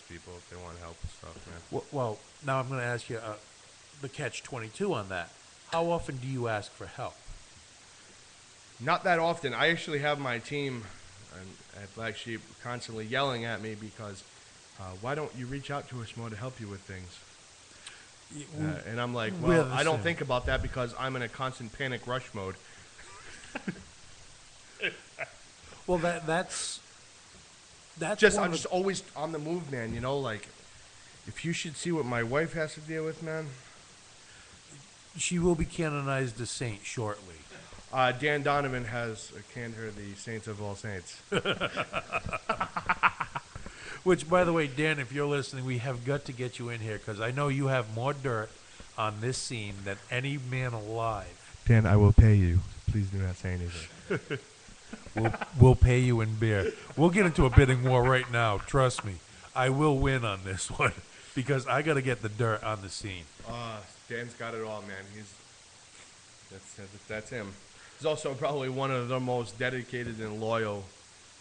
ask people if they want help and stuff, man. Well, now I'm going to ask you the catch-22 on that. How often do you ask for help? Not that often. I actually have my team at Black Sheep constantly yelling at me because why don't you reach out to us more to help you with things? And I'm like, well, I don't think about that because I'm in a constant panic rush mode. Well, that's just I'm just always on the move, man. You know, like if you should see what my wife has to deal with, man. She will be canonized a saint shortly. Dan Donovan has canned her the Saints of All Saints. Which, by the way, Dan, if you're listening, we have got to get you in here because I know you have more dirt on this scene than any man alive. Dan, I will pay you. Please do not say anything. We'll pay you in beer. We'll get into a bidding war right now. Trust me. I will win on this one because I got to get the dirt on the scene. Dan's got it all, man. That's him. He's also probably one of the most dedicated and loyal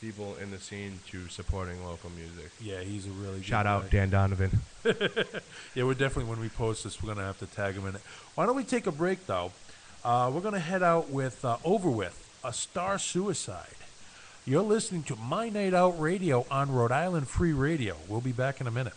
people in the scene to supporting local music. Yeah, he's a really Shout good out guy. Dan Donovan. Yeah, we're definitely, when we post this, we're going to have to tag him in it. Why don't we take a break, though? We're going to head out with Over With, A Star Suicide. You're listening to My Night Out Radio on Rhode Island Free Radio. We'll be back in a minute.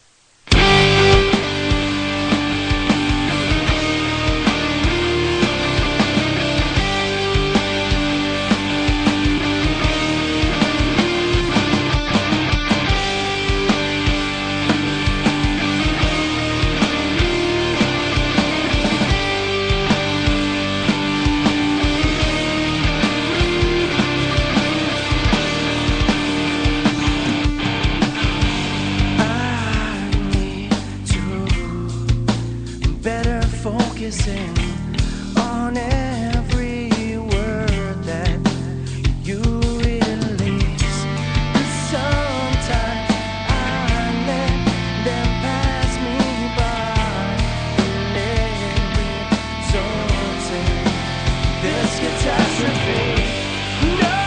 Focusing on every word that you release. And sometimes I let them pass me by. And let it result in this catastrophe. No,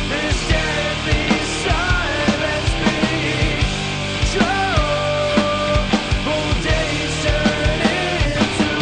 this deadly silence be true. Whole days turn into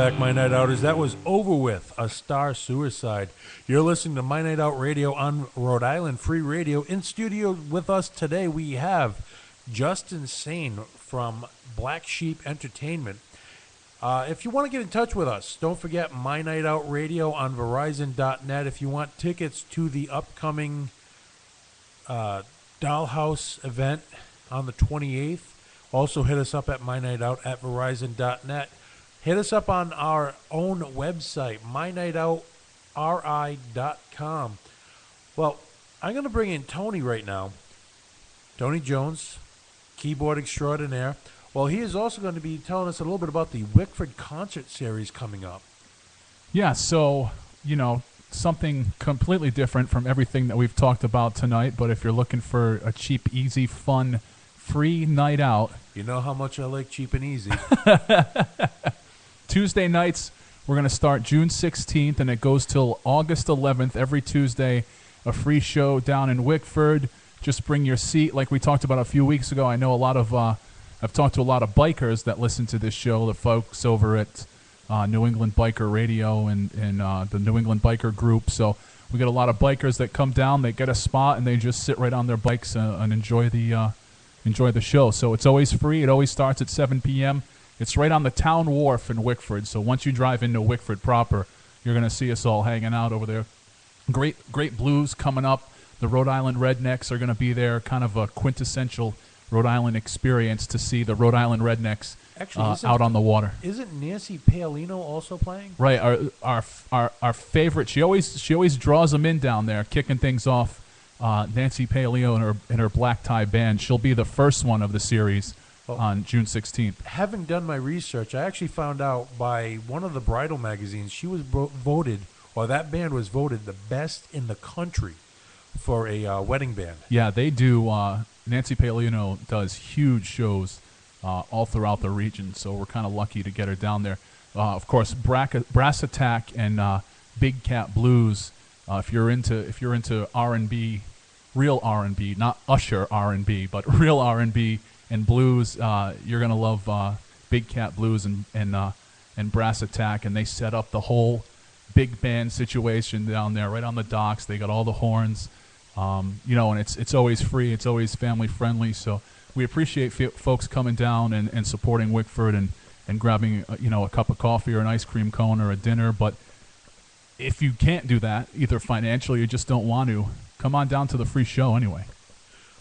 back, My Night Outers. That was Over With, A Star Suicide. You're listening to My Night Out Radio on Rhode Island Free Radio. In studio with us today, we have Justin Sane from Black Sheep Entertainment. If you want to get in touch with us, don't forget My Night Out Radio on Verizon.net. If you want tickets to the upcoming Dollhouse event on the 28th, also hit us up at MyNightOut at Verizon.net. Hit us up on our own website, MyNightOutRI.com. Well, I'm going to bring in Tony right now. Tony Jones, keyboard extraordinaire. Well, he is also going to be telling us a little bit about the Wickford concert series coming up. Yeah, so, something completely different from everything that we've talked about tonight. But if you're looking for a cheap, easy, fun, free night out. You know how much I like cheap and easy. Tuesday nights, we're going to start June 16th, and it goes till August 11th. Every Tuesday, a free show down in Wickford. Just bring your seat, like we talked about a few weeks ago. I know I've talked to a lot of bikers that listen to this show, the folks over at New England Biker Radio and the New England Biker Group. So we get a lot of bikers that come down, they get a spot, and they just sit right on their bikes and enjoy the show. So it's always free. It always starts at 7 p.m. It's right on the town wharf in Wickford. So once you drive into Wickford proper, you're going to see us all hanging out over there. Great blues coming up. The Rhode Island Rednecks are going to be there, kind of a quintessential Rhode Island experience to see the Rhode Island Rednecks out on the water. Isn't Nancy Paolino also playing? Right, our favorite. She always draws them in down there, kicking things off. Nancy Paolino and her black tie band. She'll be the first one of the series on June 16th. Having done my research, I actually found out by one of the bridal magazines she was that band was voted the best in the country for a wedding band. Yeah, they do. Nancy Paolino does huge shows all throughout the region, so we're kind of lucky to get her down there. Of course, Brass Attack and Big Cat Blues. If you're into R&B, real R&B, not Usher R&B, but real R&B and blues, you're gonna love Big Cat Blues and Brass Attack, and they set up the whole big band situation down there, right on the docks. They got all the horns, and it's always free. It's always family friendly. So we appreciate folks coming down and supporting Wickford and grabbing a cup of coffee or an ice cream cone or a dinner. But if you can't do that, either financially or you just don't want to, come on down to the free show anyway.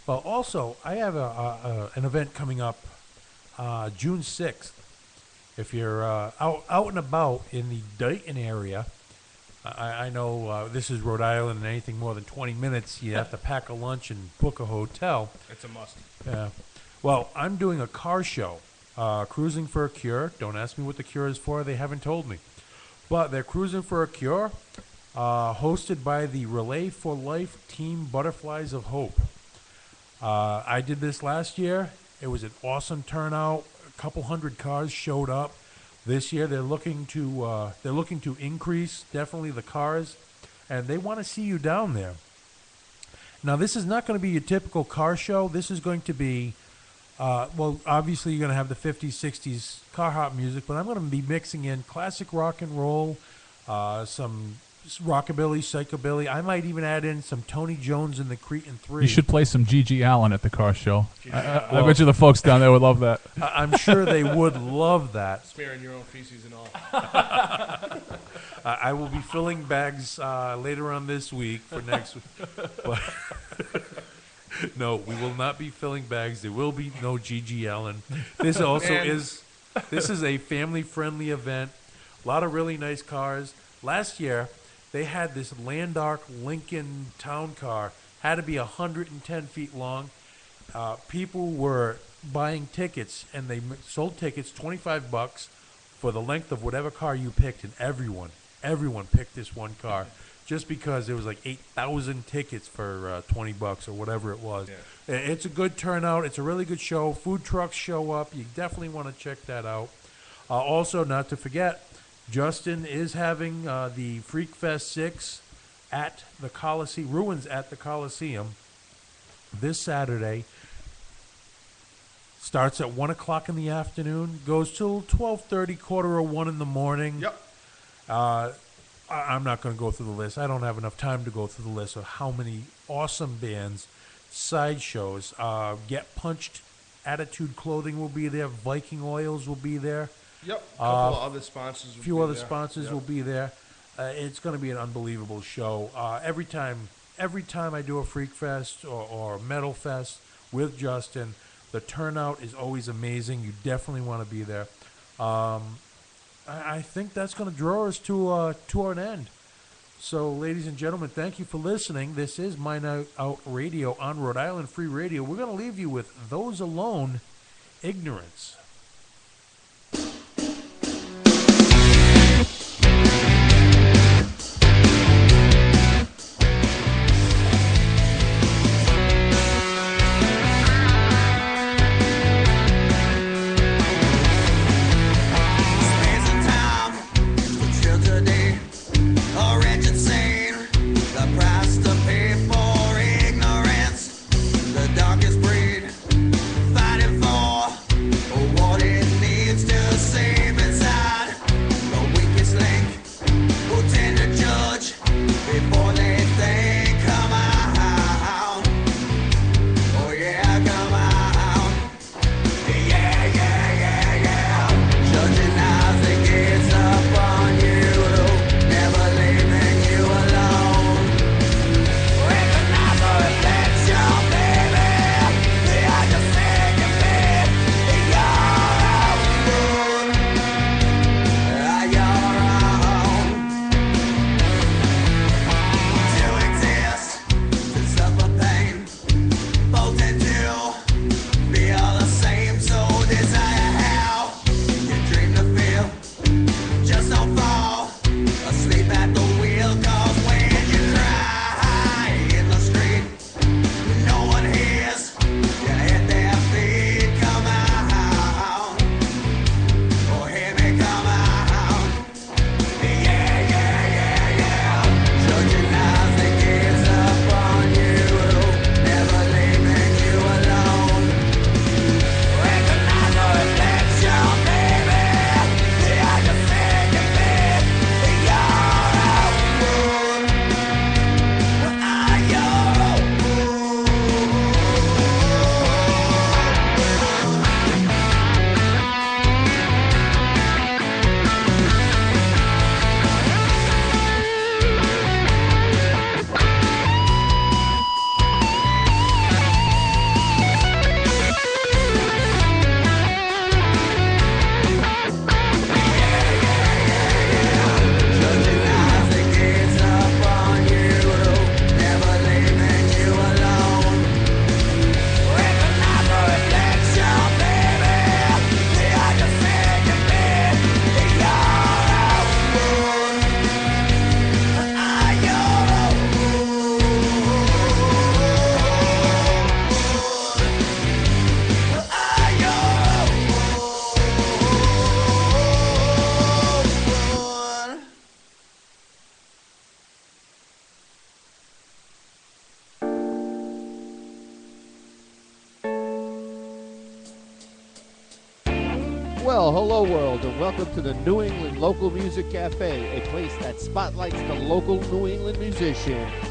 Well, also, I have an event coming up June 6th. If you're out and about in the Dayton area, I know this is Rhode Island, and anything more than 20 minutes, you have to pack a lunch and book a hotel. It's a must. Yeah. Well, I'm doing a car show, Cruising for a Cure. Don't ask me what the cure is for. They haven't told me. But they're Cruising for a Cure, hosted by the Relay for Life Team Butterflies of Hope. I did this last year. It was an awesome turnout. A couple hundred cars showed up. This year they're looking to increase definitely the cars, and they want to see you down there. Now, this is not going to be your typical car show. This is going to be, obviously you're going to have the 50s, 60s car hop music, but I'm going to be mixing in classic rock and roll, some rockabilly, psychobilly. I might even add in some Tony Jones and the Cretin 3. You should play some G.G. Allen at the car show. I bet you the folks down there would love that. I'm sure they would love that. Smearing your own feces and all. I will be filling bags later on this week for next week. But no, we will not be filling bags. There will be no G.G. Allen. This also is a family-friendly event. A lot of really nice cars. Last year, they had this Landark Lincoln town car. Had to be 110 feet long. People were buying tickets, and they sold tickets $25 for the length of whatever car you picked, and everyone picked this one car just because there was like 8,000 tickets for $20 or whatever it was. Yeah. It's a good turnout. It's a really good show. Food trucks show up. You definitely want to check that out. Also, not to forget, Justin is having the Freak Fest 6 at the Coliseum, Ruins at the Coliseum this Saturday. Starts at 1 o'clock in the afternoon, goes till 12:30, quarter or 1 in the morning. Yep. I'm not going to go through the list. I don't have enough time to go through the list of how many awesome bands, sideshows. Get Punched, Attitude Clothing will be there. Viking Oils will be there. Yep. A couple of other sponsors. A few other sponsors will be there. It's going to be an unbelievable show. Every time I do a Freak Fest or Metal Fest with Justin, the turnout is always amazing. You definitely want to be there. I think that's going to draw us to an end. So, ladies and gentlemen, thank you for listening. This is My Night Out Radio on Rhode Island Free Radio. We're going to leave you with Those Alone, Ignorance. Well, hello world, and welcome to the New England Local Music Cafe, a place that spotlights the local New England musician.